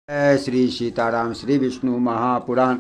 जय श्री सीताराम। श्री विष्णु महापुराण।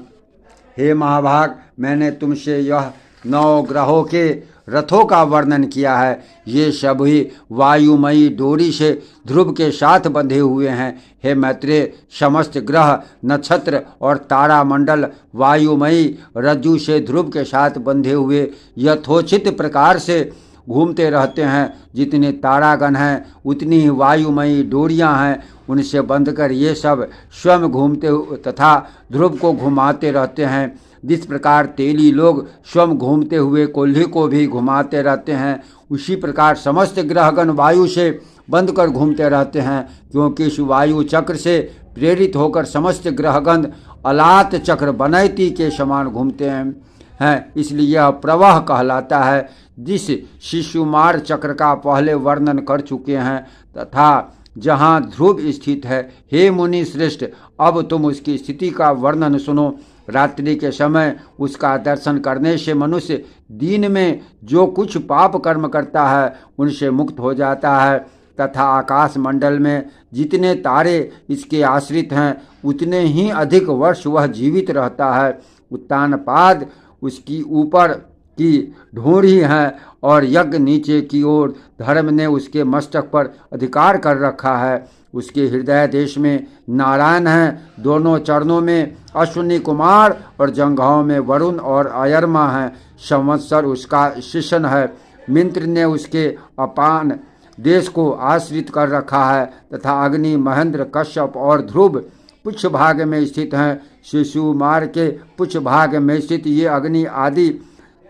हे महाभाग, मैंने तुमसे यह 9 ग्रहों के रथों का वर्णन किया है। ये सभी वायुमयी डोरी से ध्रुव के साथ बंधे हुए हैं। हे मैत्रेय, समस्त ग्रह, नक्षत्र और तारामंडल वायुमयी रज्जु से ध्रुव के साथ बंधे हुए यथोचित प्रकार से घूमते रहते हैं। जितने तारागण हैं उतनी ही वायुमयी डोरियां हैं, उनसे बंधकर ये सब स्वयं घूमते तथा ध्रुव को घुमाते रहते हैं। जिस प्रकार तेली लोग स्वयं घूमते हुए कोल्ही को भी घुमाते रहते हैं, उसी प्रकार समस्त ग्रहगण वायु से बंधकर घूमते रहते हैं, क्योंकि इस वायु चक्र से प्रेरित होकर समस्त ग्रहगण अलात चक्र बनैती के समान घूमते हैं। इसलिए यह प्रवाह कहलाता है। जिस शिशुमार चक्र का पहले वर्णन कर चुके हैं तथा जहाँ ध्रुव स्थित है, हे मुनि श्रेष्ठ, अब तुम उसकी स्थिति का वर्णन सुनो। रात्रि के समय उसका दर्शन करने से मनुष्य दिन में जो कुछ पाप कर्म करता है उनसे मुक्त हो जाता है, तथा आकाश मंडल में जितने तारे इसके आश्रित हैं उतने ही अधिक वर्ष वह जीवित रहता है। उत्तानपाद उसकी ऊपर की ढूंढी है और यज्ञ नीचे की ओर। धर्म ने उसके मस्तक पर अधिकार कर रखा है। उसके हृदय देश में नारायण हैं। दोनों चरणों में अश्विनी कुमार और जंघाओं में वरुण और अयरमा हैं। संवत्सर उसका शिशन है। मिंत्र ने उसके अपान देश को आश्रित कर रखा है तथा अग्नि, महेंद्र, कश्यप और ध्रुव पुच्छ भाग में स्थित हैं। शिशुमार के पुच्छ भाग में स्थित ये अग्नि आदि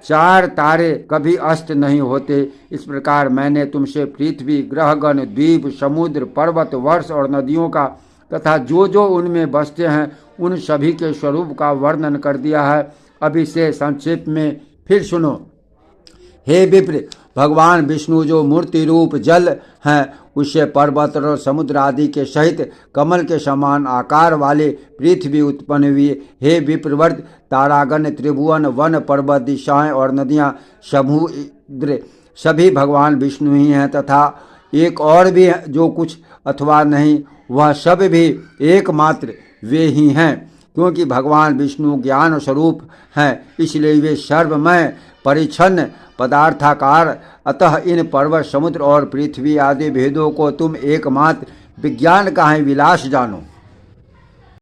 4 तारे कभी अस्त नहीं होते। इस प्रकार मैंने तुमसे पृथ्वी, ग्रहगण, द्वीप, समुद्र, पर्वत, वर्ष और नदियों का तथा जो जो उनमें बसते हैं उन सभी के स्वरूप का वर्णन कर दिया है। अब इसे संक्षेप में फिर सुनो। हे विप्र, भगवान विष्णु जो मूर्ति रूप जल हैं, उससे पर्वत और समुद्र आदि के सहित कमल के समान आकार वाले पृथ्वी उत्पन्न हुई। हे विप्रवर्त, तारागण, त्रिभुवन, वन, पर्वत, दिशाएं और नदियां, समुद्र सभी भगवान विष्णु ही हैं, तथा एक और भी जो कुछ अथवा नहीं, वह सब भी एकमात्र वे ही हैं। क्योंकि भगवान विष्णु ज्ञान स्वरूप हैं, इसलिए वे सर्वमय परिच्छन्न पदार्थाकार। अतः इन पर्वत, समुद्र और पृथ्वी आदि भेदों को तुम एकमात्र विज्ञान का ही विलास जानो।